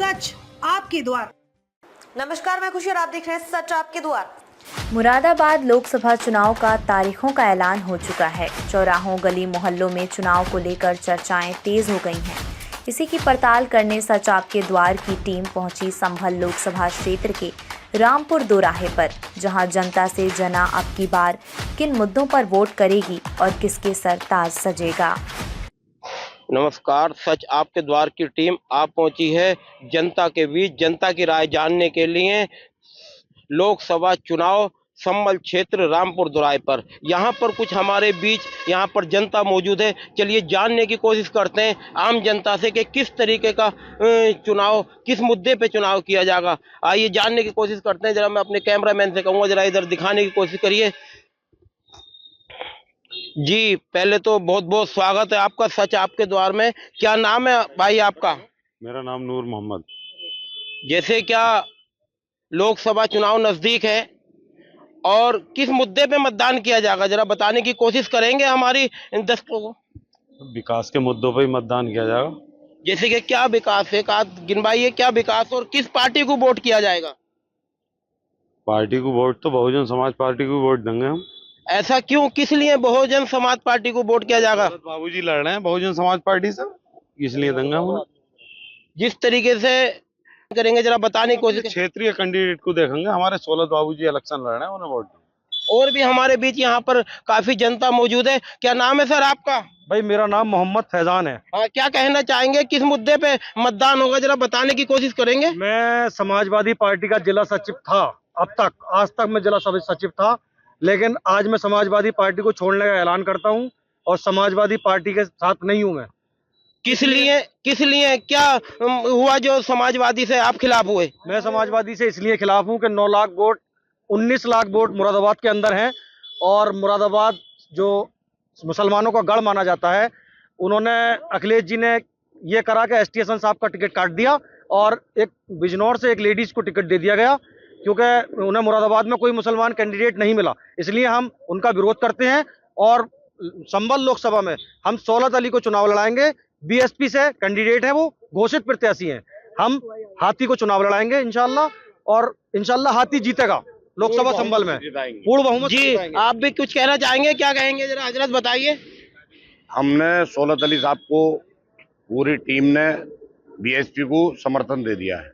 सच आपके द्वार। नमस्कार, मैं खुशी और आप देख रहे हैं सच आपके द्वार। मुरादाबाद लोकसभा चुनाव का तारीखों का ऐलान हो चुका है। चौराहों, गली मोहल्लों में चुनाव को लेकर चर्चाएं तेज हो गई हैं। इसी की पड़ताल करने सच आपके द्वार की टीम पहुंची संभल लोकसभा क्षेत्र के रामपुर दोराहे पर, जहां जनता से जना अब की बार किन मुद्दों पर वोट करेगी और किसके सर ताज सजेगा। नमस्कार, सच आपके द्वार की टीम आप पहुंची है जनता के बीच, जनता की राय जानने के लिए लोकसभा चुनाव संभल क्षेत्र रामपुर दोराहे पर। यहाँ पर कुछ हमारे बीच यहाँ पर जनता मौजूद है। चलिए जानने की कोशिश करते हैं आम जनता से कि किस तरीके का चुनाव, किस मुद्दे पे चुनाव किया जाएगा। आइए जानने की कोशिश करते हैं। जरा मैं अपने कैमरामैन से कहूँगा जरा इधर दिखाने की कोशिश करिए। जी, पहले तो बहुत बहुत स्वागत है आपका सच आपके द्वार में। क्या नाम है भाई आपका? मेरा नाम नूर मोहम्मद। जैसे क्या लोकसभा चुनाव नजदीक है और किस मुद्दे पे मतदान किया जाएगा, जरा बताने की कोशिश करेंगे हमारी दर्शकों को। विकास के मुद्दों पर ही मतदान किया जाएगा। जैसे कि क्या विकास है, का गिनवाइए क्या विकास और किस पार्टी को वोट किया जाएगा? पार्टी को वोट तो बहुजन समाज पार्टी को वोट देंगे हम। ऐसा क्यों, किस लिए बहुजन समाज पार्टी को वोट किया जाएगा? बाबूजी लड़ रहे हैं बहुजन समाज पार्टी से, इसलिए देंगे हम। जिस तरीके से करेंगे जरा बताने की कोशिश। क्षेत्रीय कैंडिडेट को देखेंगे। हमारे 16 बाबूजी इलेक्शन लड़ रहे हैं, उन्हें वोट। और भी हमारे बीच यहाँ पर काफी जनता मौजूद है। क्या नाम है सर आपका? भाई मेरा नाम मोहम्मद फैजान है। हाँ, क्या कहना चाहेंगे, किस मुद्दे पे मतदान होगा, जरा बताने की कोशिश करेंगे। मैं समाजवादी पार्टी का जिला सचिव था आज तक मैं जिला सचिव था, लेकिन आज मैं समाजवादी पार्टी को छोड़ने का ऐलान करता हूं और समाजवादी पार्टी के साथ नहीं हूं मैं। किस लिए क्या हुआ जो समाजवादी से आप खिलाफ हुए? मैं समाजवादी से इसलिए खिलाफ हूं कि 9 लाख वोट 19 लाख वोट मुरादाबाद के अंदर हैं और मुरादाबाद जो मुसलमानों का गढ़ माना जाता है, उन्होंने अखिलेश जी ने ये करा कि एसटी हसन साहब का टिकट काट दिया और एक बिजनौर से एक लेडीज को टिकट दे दिया गया, क्योंकि उन्हें मुरादाबाद में कोई मुसलमान कैंडिडेट नहीं मिला। इसलिए हम उनका विरोध करते हैं और संभल लोकसभा में हम शौलत अली को चुनाव लड़ाएंगे। बीएसपी से कैंडिडेट है, वो घोषित प्रत्याशी हैं। हम हाथी को चुनाव लड़ाएंगे इंशाल्लाह, और इंशाल्लाह हाथी जीतेगा लोकसभा संभल में पूर्ण बहुमत। जी, आप भी कुछ कहना चाहेंगे? क्या कहेंगे जरा हजरत बताइए। हमने शौलत अली साहब को पूरी टीम ने बीएसपी को समर्थन दे दिया है।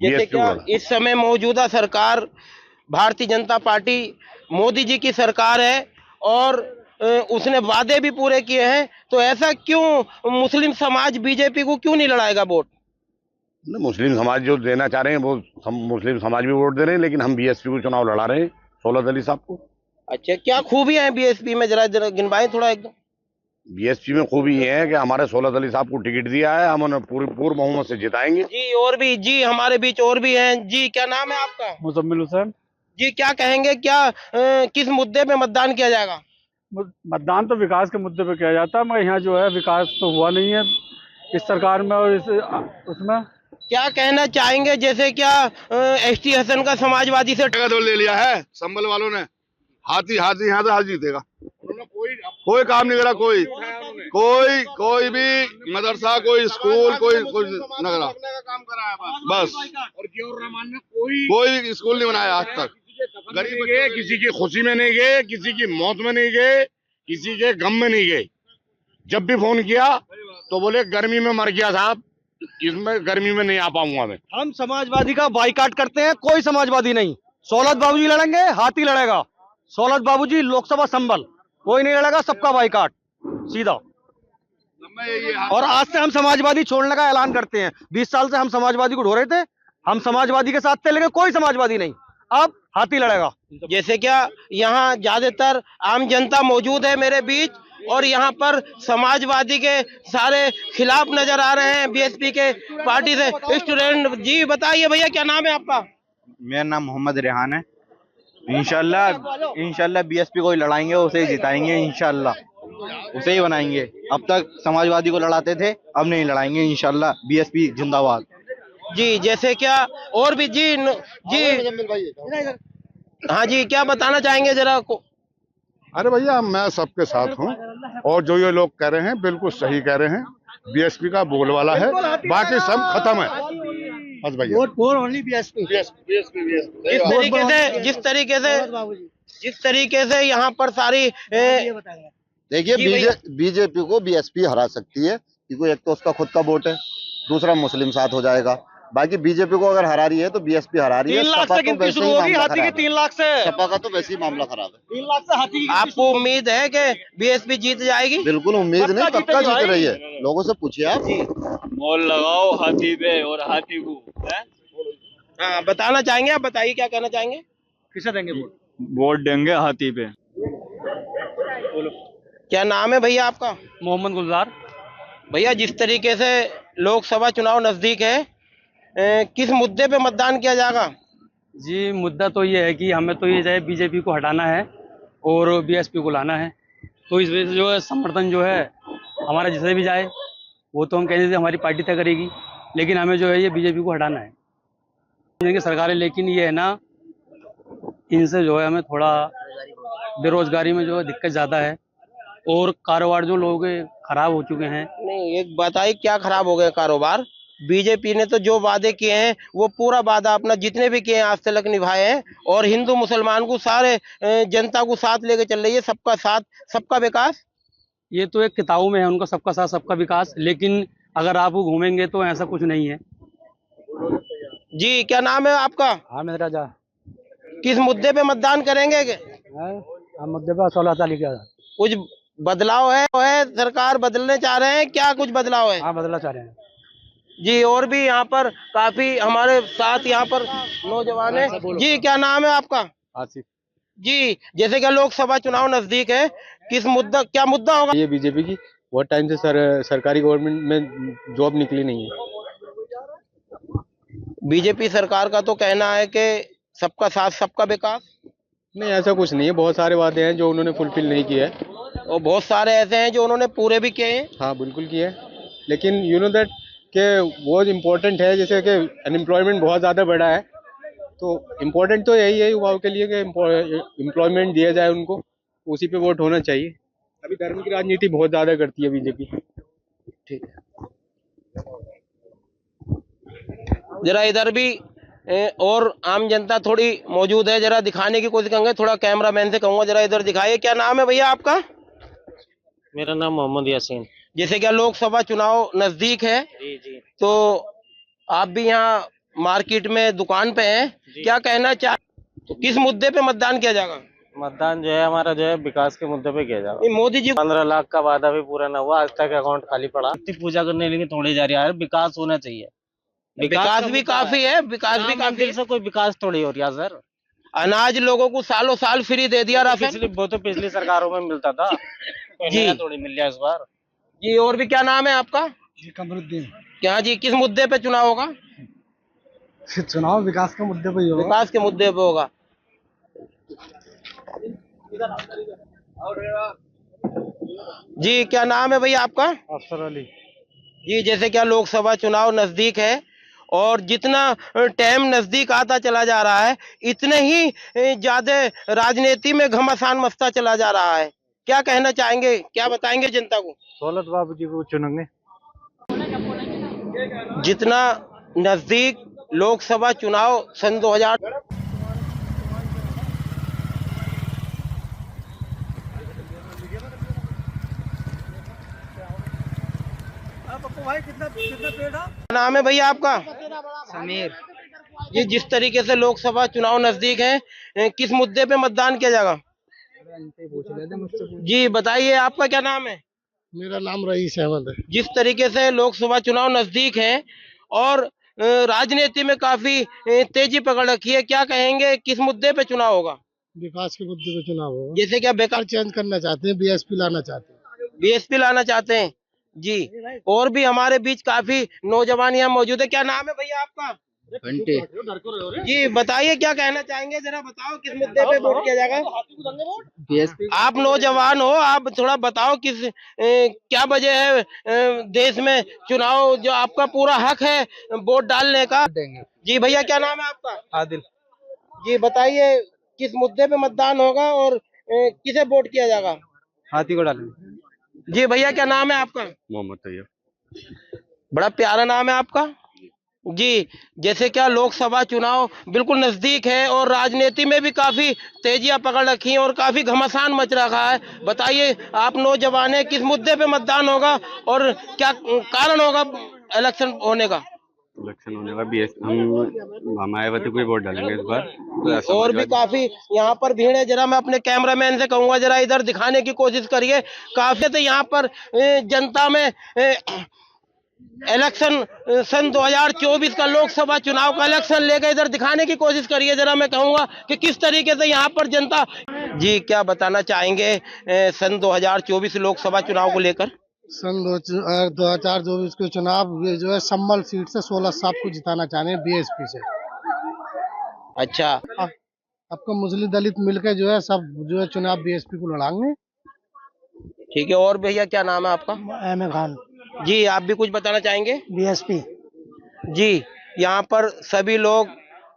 जैसे क्या इस समय मौजूदा सरकार भारतीय जनता पार्टी मोदी जी की सरकार है और उसने वादे भी पूरे किए हैं, तो ऐसा क्यों मुस्लिम समाज बीजेपी को क्यों नहीं लड़ाएगा वोट? मुस्लिम समाज जो देना चाह रहे हैं वो मुस्लिम समाज भी वोट दे रहे हैं, लेकिन हम बीएसपी को चुनाव लड़ा रहे हैं शौलत अली साहब को। अच्छा, क्या खूबियां हैं बीएसपी में, जरा गिनवाएं थोड़ा एकदम। बीएसपी में खूबी ये है कि हमारे शौलत अली साहब को टिकट दिया है, हम उन्हें पूर्ण बहुमत से जिताएंगे। जी, और भी जी हमारे बीच और भी हैं। जी, क्या नाम है आपका? मुजम्मिल हुसैन। जी, क्या कहेंगे, क्या किस मुद्दे पे मतदान किया जाएगा? मतदान तो विकास के मुद्दे पे किया जाता है, मगर यहाँ जो है विकास तो हुआ नहीं है इस सरकार में और उसमें। क्या कहना चाहेंगे, जैसे क्या एसटी हसन का समाजवादी से दौड़ ले लिया है संभल वालों ने। हाथी यहाँ से हाथ जीतेगा। कोई काम नहीं करा, कोई भी मदरसा, कोई स्कूल, कोई न करा, बस। और कोई स्कूल नहीं बनाया आज तक। गरीब गए, किसी की खुशी में नहीं गए, किसी की मौत में नहीं गए, किसी के गम में नहीं गए। जब भी फोन किया तो बोले गर्मी में मर गया साहब, इसमें गर्मी में नहीं आ पाऊंगा मैं। हम समाजवादी का बाइकाट करते हैं, कोई समाजवादी नहीं। शौलत बाबूजी लड़ेंगे, हाथी लड़ेगा। शौलत बाबूजी लोकसभा संभल, कोई नहीं लड़ेगा, सबका बाइकाट सीधा। और आज से हम समाजवादी छोड़ने का ऐलान करते हैं। 20 साल से हम समाजवादी को ढो रहे थे, हम समाजवादी के साथ थे, लेकिन कोई समाजवादी नहीं, अब हाथी लड़ेगा। जैसे क्या यहाँ ज्यादातर आम जनता मौजूद है मेरे बीच और यहाँ पर समाजवादी के सारे खिलाफ नजर आ रहे हैं बीएसपी के पार्टी से स्टूडेंट। जी बताइए भैया, क्या नाम है आपका? मेरा नाम मोहम्मद रेहान है। इंशाल्लाह बीएसपी को ही लड़ाएंगे, उसे ही जिताएंगे, इंशाल्लाह उसे ही बनाएंगे। अब तक समाजवादी को लड़ाते थे, अब नहीं लड़ाएंगे, इंशाल्लाह बीएसपी जिंदाबाद। जी, जैसे क्या और भी जी हाँ जी, क्या बताना चाहेंगे जरा को? अरे भैया, मैं सबके साथ हूँ और जो ये लोग कह रहे हैं बिल्कुल सही कह रहे हैं। बीएसपी का बोलबाला है, बाकी सब खत्म है। बस भैया वोट फॉर ओनली बीएसपी। जिस तरीके से यहाँ पर सारी देखिए जी भैया। बीजेपी को बीएसपी हरा सकती है, क्योंकि एक तो उसका खुद का वोट है, दूसरा मुस्लिम साथ हो जाएगा। बाकी बीजेपी को अगर हरा रही है तो बीएसपी हरा रही है। 3 लाख सपा से तो गिनती वैसे शुरू ही होगी, मामला हाथी की खराब है। 3 लाख से। सपा का तो वैसे ही मामला खराब है। 3 लाख से हाथी की गिनती आपको उम्मीद है कि बीएसपी जीत जाएगी? बिल्कुल उम्मीद नहीं, पक्का पक्का जीतेगी जीत भाई। रही है। लोगों से पूछिए आप। मोल लगाओ हाथी पे और हाथी को हाँ, बताना चाहेंगे आप? बताइए क्या कहना चाहेंगे? किसे देंगे वोट? वोट देंगे हाथी पे। क्या नाम है भैया आपका? मोहम्मद गुलजार। भैया, जिस तरीके से लोकसभा चुनाव नजदीक है, किस मुद्दे पे मतदान किया जाएगा? जी, मुद्दा तो ये है कि हमें तो ये जो है बीजेपी को हटाना है और बीएसपी को लाना है। तो इस वजह से जो है समर्थन जो है हमारा जिसे भी जाए वो तो हम कहते थे हमारी पार्टी तय करेगी, लेकिन हमें जो है ये बीजेपी को हटाना है इनकी सरकारें। लेकिन ये है ना, इनसे जो है हमें थोड़ा बेरोजगारी में जो है दिक्कत ज़्यादा है और कारोबार जो लोगों के खराब हो चुके हैं। नहीं, एक बताइए क्या खराब हो गया कारोबार? बीजेपी ने तो जो वादे किए हैं वो पूरा वादा अपना जितने भी किए हैं आज तक निभाए हैं, और हिंदू मुसलमान को सारे जनता को साथ लेके चल रही है। सबका साथ सबका विकास। ये तो एक किताबों में है उनका, सबका साथ सबका विकास, लेकिन अगर आप वो घूमेंगे तो ऐसा कुछ नहीं है। जी, क्या नाम है आपका? हामिद राजा। किस मुद्दे पे मतदान करेंगे? मुद्दे पर 16 तारीख का। कुछ बदलाव है सरकार बदलने चाह रहे हैं क्या? कुछ बदलाव है? हाँ, बदलना चाह रहे हैं जी। और भी यहाँ पर काफी हमारे साथ यहाँ पर नौजवान है। जी, क्या नाम है आपका? आसिफ। जी, जैसे कि लोकसभा चुनाव नजदीक है, क्या मुद्दा होगा? ये बीजेपी की बहुत टाइम से सरकारी गवर्नमेंट में जॉब निकली नहीं है। बीजेपी सरकार का तो कहना है कि सबका साथ सबका विकास। नहीं, ऐसा कुछ नहीं है। बहुत सारे वादे हैं जो उन्होंने फुलफिल नहीं किए हैं और बहुत सारे ऐसे हैं जो उन्होंने पूरे भी किए हैं। हाँ, बिल्कुल किए हैं, लेकिन यू नो दैट के वो इम्पोर्टेंट है। जैसे कि अनएम्प्लॉयमेंट बहुत ज़्यादा बढ़ा है, तो इम्पोर्टेंट तो यही है युवाओं के लिए कि एम्प्लॉयमेंट दिया जाए उनको, उसी पे वोट होना चाहिए। अभी धर्म की राजनीति बहुत ज़्यादा करती है बीजेपी। ठीक है, जरा इधर भी और आम जनता थोड़ी मौजूद है, जरा दिखाने की कोशिश करेंगे। थोड़ा कैमरामैन से कहूंगा जरा इधर दिखाइए। क्या नाम है भैया आपका? मेरा नाम मोहम्मद यासीन। जैसे क्या लोकसभा चुनाव नजदीक है, जी। तो आप भी यहाँ मार्केट में दुकान पे हैं, क्या कहना चाह, तो किस मुद्दे पे मतदान किया जाएगा? मतदान जो है हमारा जो है विकास के मुद्दे पे किया जाएगा। मोदी जी 15 लाख का वादा भी पूरा ना हुआ, आज तक अकाउंट खाली पड़ा। पूजा करने के लिए थोड़ी जा रही है, विकास होना चाहिए। विकास भी काफी है, विकास भी काफी से कोई विकास थोड़ी हो रहा सर। अनाज लोगों को सालों साल फ्री दे दिया राशन। वो तो पिछली सरकारों में मिलता था जी, थोड़ी मिल गया इस बार। जी। और भी क्या नाम है आपका? जी, कमरुद्दीन। क्या जी, किस मुद्दे पे चुनाव होगा? चुनाव विकास के मुद्दे पर ही होगा। विकास के मुद्दे पे होगा। जी, क्या नाम है भैया आपका? अफसर अली। जी, जैसे क्या लोकसभा चुनाव नजदीक है और जितना टाइम नजदीक आता चला जा रहा है, इतने ही ज्यादा राजनीति में घमासान मचता चला जा रहा है। क्या कहना चाहेंगे, क्या बताएंगे जनता को? दौलत बाबू जी को चुनेंगे। जितना नजदीक लोकसभा चुनाव सन 2000 भाई कितना पेड़ है? नाम है भैया आपका? समीर। ये जिस तरीके से लोकसभा चुनाव नजदीक है, किस मुद्दे पे मतदान किया जाएगा? जी, बताइए आपका क्या नाम है? मेरा नाम रईस अहमद है। जिस तरीके से लोकसभा चुनाव नजदीक है और राजनीति में काफी तेजी पकड़ रखी है, क्या कहेंगे किस मुद्दे पे चुनाव होगा? विकास के मुद्दे पे चुनाव होगा। जैसे क्या बेकार चेंज करना चाहते हैं, बीएसपी लाना चाहते हैं। बीएसपी लाना चाहते हैं। जी, और भी हमारे बीच काफी नौजवान यहाँ मौजूद है। क्या नाम है भैया आपका? घंटे। जी, बताइए क्या कहना चाहेंगे, जरा बताओ किस मुद्दे पे वोट किया जाएगा? बीएसपी। आप नौजवान हो, आप थोड़ा बताओ क्या वजह है देश में चुनाव, जो आपका पूरा हक है वोट डालने का। जी भैया, क्या नाम है आपका? आदिल। जी, बताइए किस मुद्दे पे मतदान होगा और किसे वोट किया जाएगा? हाथी को डालेंगे। जी भैया, क्या नाम है आपका? मोहम्मद तैयब। बड़ा प्यारा नाम है आपका। जी, जैसे क्या लोकसभा चुनाव बिल्कुल नजदीक है और राजनीति में भी काफी तेजियां पकड़ रखी हैं और काफी घमासान मच रखा है। बताइए आप नौजवान हैं, किस मुद्दे पे मतदान होगा और क्या कारण होगा इलेक्शन होने का? इलेक्शन होने का हम मायावती को ही वोट डालेंगे इस बार। और भी काफी यहाँ पर भीड़ है। जरा मैं अपने कैमरामैन से कहूंगा जरा इधर दिखाने की कोशिश करिए। काफी तो यहाँ पर जनता में इलेक्शन सन 2024 का लोकसभा चुनाव का इलेक्शन लेकर इधर दिखाने की कोशिश करिए। जरा मैं कहूंगा कि किस तरीके से यहाँ पर जनता। जी, क्या बताना चाहेंगे सन 2024 लोकसभा चुनाव को लेकर? सन 2024 के चुनाव ये जो है संभल सीट से 16 साहब को जिताना चाह रहे हैं बीएसपी से। अच्छा, आपको मुस्लिम दलित मिलकर जो है सब जो है चुनाव बीएसपी को लड़ाएंगे। ठीक है। और भैया क्या नाम है आपका? एम खान। जी, आप भी कुछ बताना चाहेंगे? बीएसपी। जी, यहाँ पर सभी लोग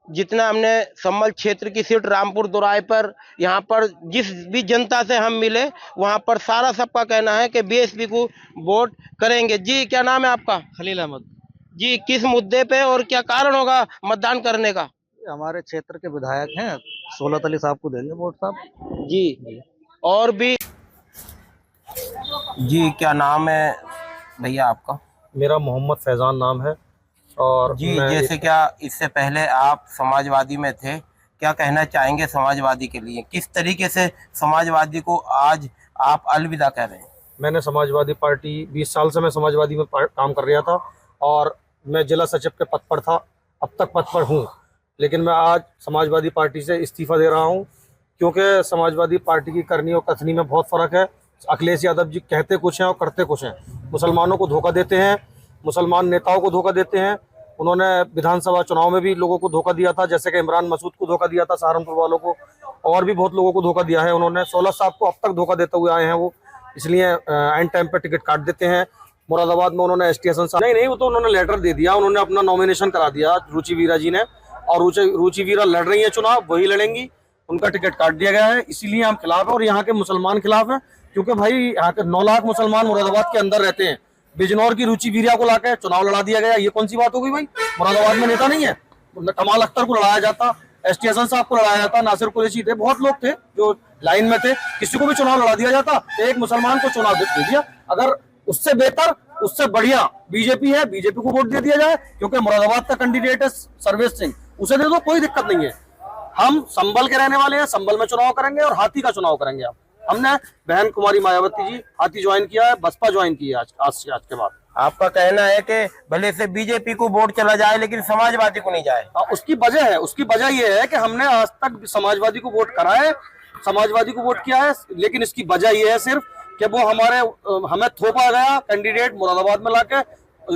जितना हमने संभल क्षेत्र की सीट रामपुर दोराई पर यहाँ पर जिस भी जनता से हम मिले वहाँ पर सारा सबका कहना है कि बीएसपी को वोट करेंगे। जी, क्या नाम है आपका? खलील अहमद। जी, किस मुद्दे पे और क्या कारण होगा मतदान करने का? हमारे क्षेत्र के विधायक हैं, 16 तली साहब को देंगे वोट साहब। जी, और भी। जी, क्या नाम है भैया आपका? मेरा मोहम्मद फैजान नाम है। और जी, जैसे क्या इससे पहले आप समाजवादी में थे, क्या कहना चाहेंगे समाजवादी के लिए? किस तरीके से समाजवादी को आज आप अलविदा कह रहे हैं? मैंने समाजवादी पार्टी 20 साल से मैं समाजवादी में काम कर रहा था और मैं जिला सचिव के पद पर था, अब तक पद पर हूँ। लेकिन मैं आज समाजवादी पार्टी से इस्तीफा दे रहा हूँ क्योंकि समाजवादी पार्टी की करनी और कथनी में बहुत फ़र्क है। अखिलेश यादव जी कहते कुछ हैं और करते कुछ हैं। मुसलमानों को धोखा देते हैं, मुसलमान नेताओं को धोखा देते हैं। उन्होंने विधानसभा चुनाव में भी लोगों को धोखा दिया था, जैसे कि इमरान मसूद को धोखा दिया था सहारनपुर वालों को, और भी बहुत लोगों को धोखा दिया है उन्होंने। 16 साहब को अब तक धोखा देते हुए आए हैं वो, इसलिए एंड टाइम पे टिकट काट देते हैं। मुरादाबाद में उन्होंने एसटी साहब नहीं, वो तो उन्होंने लेटर दे दिया, उन्होंने अपना नॉमिनेशन करा दिया रुचि वीरा जी ने, और रुचि वीरा लड़ रही है चुनाव, वही लड़ेंगी। उनका टिकट काट दिया गया है, इसीलिए हम खिलाफ है और यहाँ के मुसलमान खिलाफ है, क्योंकि भाई यहाँ के 9 लाख मुसलमान मुरादाबाद के अंदर रहते हैं। बिजनौर की रुचि वीरा को लाकर चुनाव लड़ा दिया गया, ये कौन सी बात हो गई भाई? मुरादाबाद में नेता नहीं है? कमाल अख्तर को लड़ाया जाता, एसटी हसन साहब को लड़ाया जाता, नासिर कुरैशी थे, बहुत लोग थे जो लाइन में थे, किसी को भी चुनाव लड़ा दिया जाता। एक मुसलमान को चुनाव दे दिया। अगर उससे बेहतर, उससे बढ़िया बीजेपी है, बीजेपी को वोट दे दिया जाए, क्योंकि मुरादाबाद का कैंडिडेट है सर्वेश सिंह, उसे दे दो, कोई दिक्कत नहीं है। हम संभल के रहने वाले हैं, संभल में चुनाव करेंगे और हाथी का चुनाव करेंगे। आप हमने बहन कुमारी मायावती जी हाथी ज्वाइन किया है, बसपा ज्वाइन की है आज के बाद। आपका कहना है कि भले से बीजेपी को वोट चला जाए लेकिन समाजवादी को नहीं जाए। उसकी वजह यह है कि हमने आज तक समाजवादी को वोट करा है, समाजवादी को वोट किया है, लेकिन इसकी वजह यह है सिर्फ कि वो हमें थोपा गया कैंडिडेट मुरादाबाद में लाके,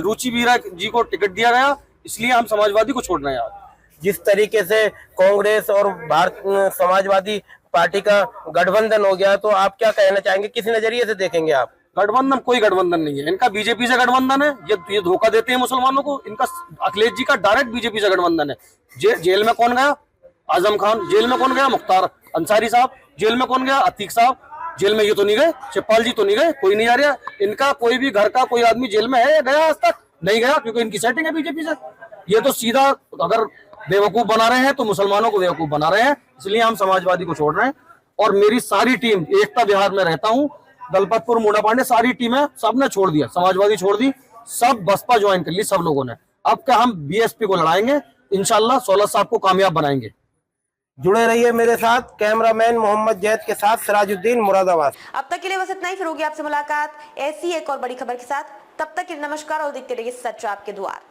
रुचि वीरा जी को टिकट दिया गया, इसलिए हम समाजवादी को छोड़ रहे हैं। आज जिस तरीके से कांग्रेस और भारत समाजवादी पार्टी का गठबंधन हो गया, तो आप क्या कहना चाहेंगे, किस नजरिए से देखेंगे आप? गठबंधन कोई गठबंधन नहीं है, इनका बीजेपी से गठबंधन है। ये धोखा देते हैं मुसलमानों को। इनका अखिलेश जी का डायरेक्ट बीजेपी से गठबंधन है। जेल में कौन गया? आजम खान। जेल में कौन गया? मुख्तार अंसारी साहब। जेल में कौन गया? अतीक साहब। जेल में ये तो नहीं गए, शिवपाल जी तो नहीं गए, कोई नहीं जा रहा। इनका कोई भी घर का कोई आदमी जेल में है या गया आज तक? नहीं गया, क्योंकि इनकी सेटिंग है बीजेपी से। ये तो सीधा अगर बेवकूफ बना रहे हैं तो मुसलमानों को बेवकूफ बना रहे हैं, इसलिए हम समाजवादी को छोड़ रहे हैं। और मेरी सारी टीम, एकता बिहार में रहता हूँ, दलपतपुर, मोड़ा पांडे, सारी टीमें सबने छोड़ दिया, समाजवादी छोड़ दी, सब बसपा ज्वाइन कर ली सब लोगों ने। अब क्या हम बीएसपी को लड़ाएंगे, इंशाल्लाह 16 साहब को कामयाब बनाएंगे। जुड़े रहिए मेरे साथ, कैमरामैन मोहम्मद जैद के साथ सिराजुद्दीन, मुरादाबाद। अब तक के लिए बस इतना ही, फिर होगी आपसे मुलाकात ऐसी एक और बड़ी खबर के साथ। तब तक के लिए नमस्कार और देखते रहिए सच आपके द्वार।